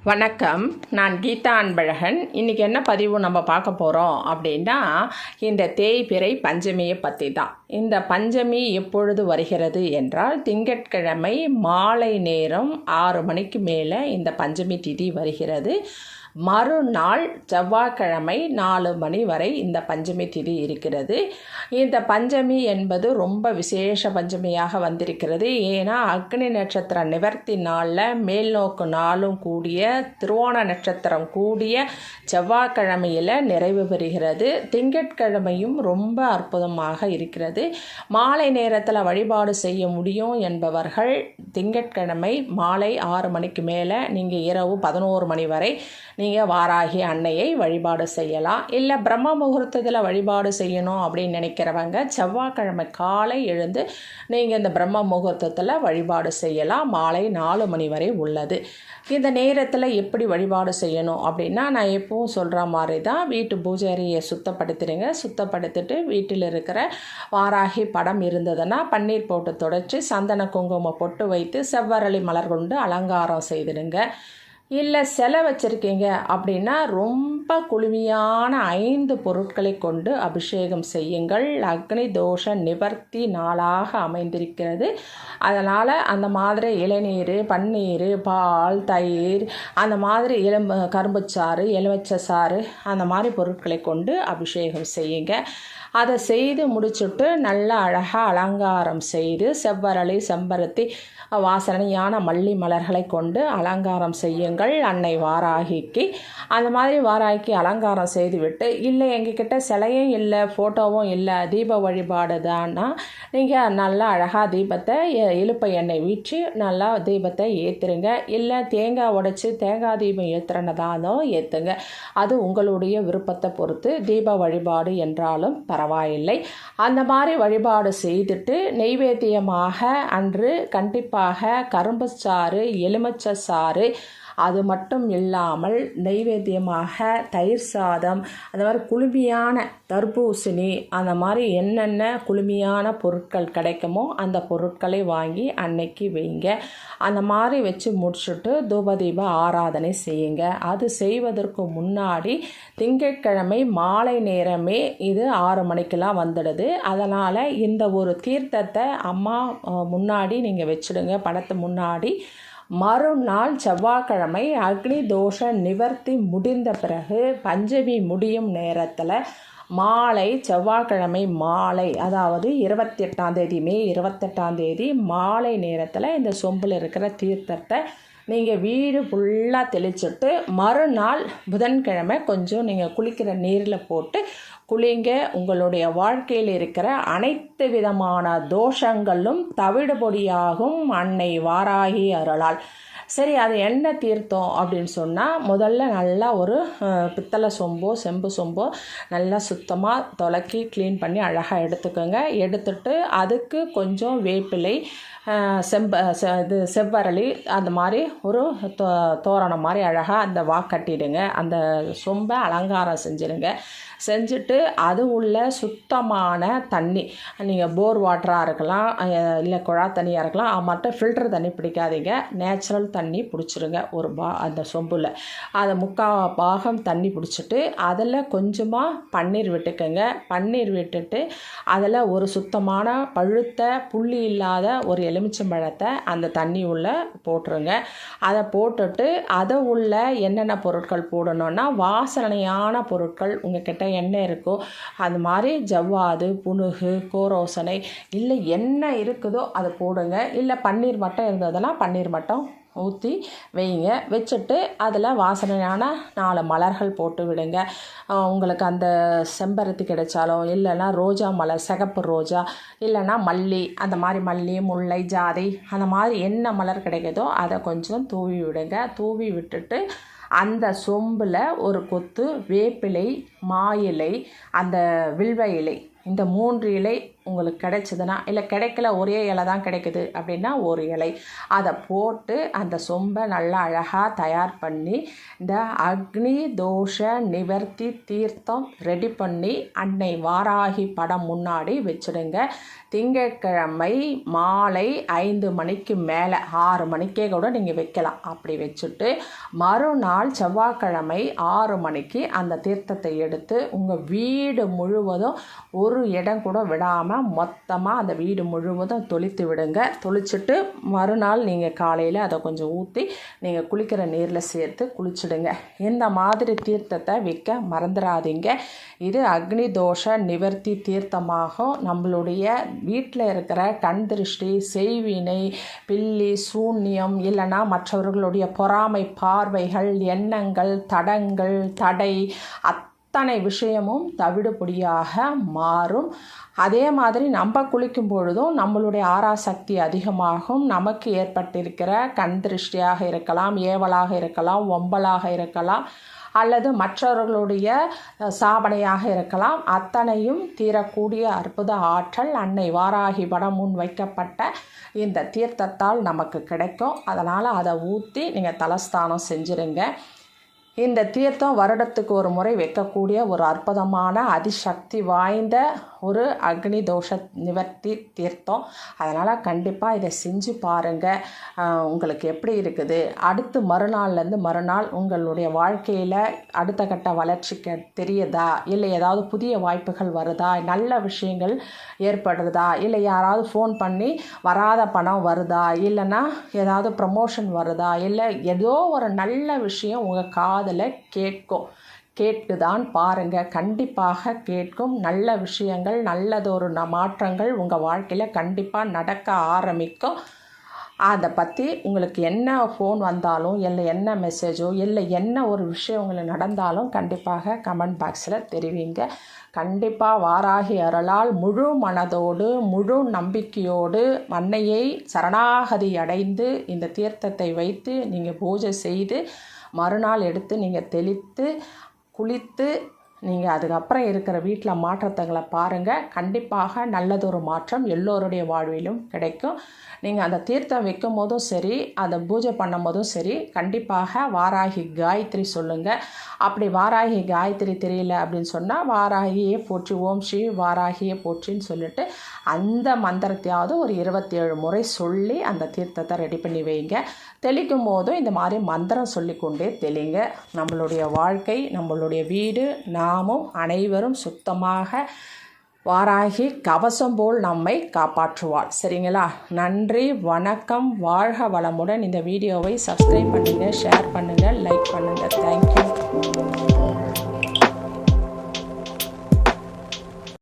வணக்கம். நான் கீதா அன்பழகன். இன்றைக்கி என்ன பதிவு நம்ம பார்க்க போகிறோம் அப்படின்னா, இந்த தேய்பிறை பஞ்சமியை பற்றி தான். இந்த பஞ்சமி எப்பொழுது வருகிறது என்றால், திங்கட்கிழமை மாலை நேரம் 6 மணிக்கு மேலே இந்த பஞ்சமி திதி வருகிறது. மறுநாள் செவ்வாய்க்கிழமை 4 மணி வரை இந்த பஞ்சமி திதி இருக்கிறது. இந்த பஞ்சமி என்பது ரொம்ப விசேஷ பஞ்சமியாக வந்திருக்கிறது. ஏன்னா அக்னி நட்சத்திர நிவர்த்தி நாளில் மேல்நோக்கு நாளும் கூடிய திருவோண நட்சத்திரம் கூடிய செவ்வாய்க்கிழமையில் நிறைவு பெறுகிறது. திங்கட்கிழமையும் ரொம்ப அற்புதமாக இருக்கிறது. மாலை நேரத்தில் வழிபாடு செய்ய முடியும் என்பவர்கள் திங்கட்கிழமை மாலை 6 மணிக்கு மேலே நீங்கள் இரவு 11 மணி வரை நீங்கள் வாராகி அன்னையை வழிபாடு செய்யலாம். இல்லை பிரம்ம முகூர்த்தத்தில் வழிபாடு செய்யணும் அப்படின்னு நினைக்கிறவங்க செவ்வாய்க்கிழமை காலை எழுந்து நீங்கள் இந்த பிரம்ம முகூர்த்தத்தில் வழிபாடு செய்யலாம். மாலை 4 மணி வரை உள்ளது. இந்த நேரத்தில் எப்படி வழிபாடு செய்யணும் அப்படின்னா, நான் எப்பவும் சொல்கிற மாதிரி தான் வீட்டு பூஜை அறையை சுத்தப்படுத்திடுங்க. சுத்தப்படுத்திட்டு வீட்டில் இருக்கிற வாராகி படம் இருந்ததுன்னா பன்னீர் போட்டு துடைச்சி சந்தன குங்குமம் பொட்டு வைத்து செவ்வரளி மலர் கொண்டு அலங்காரம் செய்திடுங்க. இல்லை சிலை வச்சுருக்கீங்க அப்படின்னா ரொம்ப குளுமையான 5 பொருட்களை கொண்டு அபிஷேகம் செய்யுங்கள். அக்னி தோஷ நிவர்த்தி நாளாக அமைந்திருக்கிறது. அதனால் அந்த மாதிரி இளநீர், பன்னீர், பால், தயிர், அந்த மாதிரி கரும்புச்சாறு, எலுமிச்சை சாறு, அந்த மாதிரி பொருட்களை கொண்டு அபிஷேகம் செய்யுங்க. அதை செய்து முடிச்சுட்டு நல்லா அழகாக அலங்காரம் செய்து செவ்வரளி, செம்பருத்தி, வாசனையான மல்லி மலர்களை கொண்டு அலங்காரம் செய்யுங்கள் அன்னை வாராகிக்கு. அந்த மாதிரி வாராகிக்கு அலங்காரம் செய்துவிட்டு, இல்லை எங்ககிட்ட சிலையும் இல்லை, ஃபோட்டோவும் இல்லை, தீப வழிபாடு தான்னா நீங்கள் நல்லா அழகாக தீபத்தை இலுப்பை எண்ணெய் வீற்றி நல்லா தீபத்தை ஏற்றுருங்க. இல்லை தேங்காய் உடைச்சி தேங்காய் தீபம் ஏற்றுறனதானோ ஏற்றுங்க. அது உங்களுடைய விருப்பத்தை பொறுத்து. தீப வழிபாடு என்றாலும் பரவாயில்லை. அந்த மாதிரி வழிபாடு செய்துட்டு நெய்வேத்தியமாக அன்று கண்டிப்பாக கரும்பு சாறு, எலுமிச்சை சாறு, அது மட்டும் இல்லாமல் நெய்வேத்தியமாக தயிர் சாதம், அந்த மாதிரி குளுமையான தர்பூசணி, அந்த மாதிரி என்னென்ன குளுமையான பொருட்கள் கிடைக்குமோ அந்த பொருட்களை வாங்கி அன்னைக்கு வைங்க. அந்த மாதிரி வச்சு முடிச்சுட்டு தூபதீப ஆராதனை செய்யுங்க. அது செய்வதற்கு முன்னாடி திங்கட்கிழமை மாலை நேரமே இது 6 மணிக்கெலாம் வந்துடுது. அதனால் இந்த ஒரு தீர்த்தத்தை அம்மா முன்னாடி நீங்கள் வச்சுடுங்க, படத்து முன்னாடி. மறுநாள் செவ்வாய்க்கிழமை அக்னி தோஷ நிவர்த்தி முடிந்த பிறகு பஞ்சமி முடியும் நேரத்தில் மாலை, செவ்வாய்க்கிழமை மாலை, அதாவது 28ஆம் தேதி, மே 28ஆம் தேதி மாலை நேரத்தில் இந்த சொம்பில் இருக்கிற தீர்த்தத்தை நீங்கள் வீடு ஃபுல்லாக தெளிச்சுட்டு மறுநாள் புதன்கிழமை கொஞ்சம் நீங்கள் குளிக்கிற நீரில் போட்டு குளிங்க. உங்களுடைய வாழ்க்கையில் இருக்கிற அனைத்து விதமான தோஷங்களும் தவிடுபொடியாகும் அன்னை வாராகி அருளால். சரி, அது என்ன தீர்த்தம் அப்படின்னு சொன்னால், முதல்ல நல்லா ஒரு பித்தளை சொம்போ செம்பு சொம்போ நல்லா சுத்தமாக துலக்கி க்ளீன் பண்ணி அழகாக எடுத்துக்கோங்க. எடுத்துட்டு அதுக்கு கொஞ்சம் வேப்பிலை, செவ்வரளி, அந்த மாதிரி ஒரு தோரணம் மாதிரி அழகாக அந்த கட்டிடுங்க. அந்த சொம்பை அலங்காரம் செஞ்சுடுங்க. செஞ்சுட்டு அது உள்ள சுத்தமான தண்ணி, நீங்கள் போர் வாட்டராக இருக்கலாம், இல்லை குழா தண்ணியாக இருக்கலாம், மட்டும் ஃபில்டர் தண்ணி பிடிக்காதீங்க, நேச்சுரல் தண்ணி பிடிச்சிருங்க. அந்த சொம்பில் அதை 3/4 பாகம் தண்ணி பிடிச்சிட்டு அதில் கொஞ்சமாக பன்னீர் விட்டுக்கோங்க. பன்னீர் விட்டுட்டு அதில் ஒரு சுத்தமான பழுத்த புள்ளி இல்லாத ஒரு எலுமிச்சம்பழத்தை அந்த தண்ணி உள்ள போட்டுருங்க. அதை போட்டுட்டு அதை உள்ள என்னென்ன பொருட்கள் போடணுன்னா, வாசனையான பொருட்கள் உங்கள்கிட்ட எண்ணெய் இருக்கோ அது மாதிரி ஜவ்வாது, புனுகு, கோரோசனை, இல்லை என்ன இருக்குதோ அதை போடுங்க. இல்லை பன்னீர் மட்டும் இருந்ததுன்னா பன்னீர் மட்டும் ஊற்றி வைங்க. வச்சுட்டு அதில் வாசனையான 4 மலர்கள் போட்டு விடுங்க. உங்களுக்கு அந்த செம்பருத்தி கிடைச்சாலும், இல்லைன்னா ரோஜா மலர், சிகப்பு ரோஜா, இல்லைன்னா மல்லி, அந்த மாதிரி மல்லி, முல்லை, ஜாதி, அந்த மாதிரி என்ன மலர் கிடைக்குதோ அதை கொஞ்சம் தூவி விடுங்க. தூவி விட்டுட்டு அந்த சொம்பில் ஒரு கொத்து வேப்பிலை, மா இலை, அந்த வில்வ இலை, இந்த 3 இலை உங்களுக்கு கிடைச்சதுன்னா, இல்லை கிடைக்கல ஒரே இலை தான் கிடைக்குது அப்படின்னா ஒரு இலை, அதை போட்டு அந்த சொம்பை நல்லா அழகாக தயார் பண்ணி இந்த அக்னி தோஷ நிவர்த்தி தீர்த்தம் ரெடி பண்ணி அன்னை வாராகி படம் முன்னாடி வச்சுடுங்க. திங்கட்கிழமை மாலை 5 மணிக்கு மேலே 6 மணிக்கே கூட நீங்கள் வைக்கலாம். அப்படி வச்சுட்டு மறுநாள் செவ்வாய்க்கிழமை 6 மணிக்கு அந்த தீர்த்தத்தை எடுத்து உங்கள் வீடு முழுவதும் ஒரு இடம் கூட விடாமல் மொத்தமாக அந்த வீடு முழுவதும் தொளித்து விடுங்க. தொளிச்சுட்டு மறுநாள் நீங்கள் காலையில் அதை கொஞ்சம் ஊற்றி நீங்கள் குளிக்கிற நீரில் சேர்த்து குளிச்சுடுங்க. இந்த மாதிரி தீர்த்தத்தை வைக்க மறந்துடாதீங்க. இது அக்னி தோஷ நிவர்த்தி தீர்த்தமாகும். நம்மளுடைய வீட்டில் இருக்கிற கண் திருஷ்டி, செய்வினை, பில்லி, சூன்யம் இல்லைன்னா மற்றவர்களுடைய பொறாமை பார்வைகள், எண்ணங்கள், தடங்கள், தடை அத்தனை விஷயமும் தவிடுபொடியாக மாறும். அதே மாதிரி நம்ம குளிக்கும் பொழுதும் நம்மளுடைய ஆராசக்தி அதிகமாகும். நமக்கு ஏற்பட்டிருக்கிற கண் திருஷ்டியாக இருக்கலாம், ஏவலாக இருக்கலாம், ஒம்பலாக இருக்கலாம், அல்லது மற்றவர்களுடைய சாபனையாக இருக்கலாம். அத்தனையும் தீரக்கூடிய அற்புத ஆற்றல் அன்னை வாராகி படம் முன் வைக்கப்பட்ட இந்த தீர்த்தத்தால் நமக்கு கிடைக்கும். அதனால் அதை ஊற்றி நீங்கள் தலஸ்தானம் செஞ்சுருங்க. இந்த தீர்த்தம் வருடத்துக்கு ஒரு முறை வைக்கக்கூடிய ஒரு அற்புதமான அதிசக்தி வாய்ந்த ஒரு அக்னி தோஷ நிவர்த்தி தீர்த்தம். அதனால் கண்டிப்பாக இதை செஞ்சு பாருங்கள். உங்களுக்கு எப்படி இருக்குது, அடுத்து மறுநாள்லேருந்து மறுநாள் உங்களுடைய வாழ்க்கையில் அடுத்த கட்ட வளர்ச்சிக்கு தெரியுதா, இல்லை ஏதாவது புதிய வாய்ப்புகள் வருதா, நல்ல விஷயங்கள் ஏற்படுறதா, இல்லை யாராவது ஃபோன் பண்ணி வராத பணம் வருதா, இல்லைன்னா ஏதாவது ப்ரமோஷன் வருதா, இல்லை ஏதோ ஒரு நல்ல விஷயம் உங்கள் காதில் கேட்குதான் பாருங்கள். கண்டிப்பாக கேட்கும். நல்ல விஷயங்கள், நல்லதொரு மாற்றங்கள் உங்கள் வாழ்க்கையில் கண்டிப்பாக நடக்க ஆரம்பிக்கும். அதை பற்றி உங்களுக்கு என்ன ஃபோன் வந்தாலும், இல்லை என்ன மெசேஜோ, இல்லை என்ன ஒரு விஷயம் உங்களுக்கு நடந்தாலும் கண்டிப்பாக கமெண்ட் பாக்ஸில் தெரிவிங்க. கண்டிப்பாக வாராகி அருளால் முழு மனதோடு முழு நம்பிக்கையோடு அன்னையை சரணாகதி அடைந்து இந்த தீர்த்தத்தை வைத்து நீங்கள் பூஜை செய்து மறுநாள் எடுத்து நீங்கள் தெளித்து குளித்து நீங்கள் அதுக்கப்புறம் இருக்கிற வீட்டில் மாற்றத்தைகளை பாருங்கள். கண்டிப்பாக நல்லதொரு மாற்றம் எல்லோருடைய வாழ்விலும் கிடைக்கும். நீங்கள் அந்த தீர்த்தம் வைக்கும் போதும் சரி, அதை பூஜை பண்ணும் போதும் சரி, கண்டிப்பாக வாராகி காயத்ரி சொல்லுங்கள். அப்படி வாராகி காயத்ரி தெரியல அப்படின்னு சொன்னால் வாராகியே போற்றி, ஓம் ஸ்ரீ வாராகியே போற்றின்னு சொல்லிட்டு அந்த மந்திரத்தையாவது ஒரு 27 முறை சொல்லி அந்த தீர்த்தத்தை ரெடி பண்ணி வைங்க. தெளிக்கும் போதும் இந்த மாதிரி மந்திரம் சொல்லிக்கொண்டே தெளிங்க. நம்மளுடைய வாழ்க்கை, நம்மளுடைய வீடு, நாமும் அனைவரும் சுத்தமாக வாராகி கவசம் போல் நம்மை காப்பாற்றுவாள். சரிங்களா? நன்றி, வணக்கம், வாழ்க வளமுடன். இந்த வீடியோவை சப்ஸ்கிரைப் பண்ணுங்கள், ஷேர் பண்ணுங்கள், லைக் பண்ணுங்கள். தேங்க்யூ.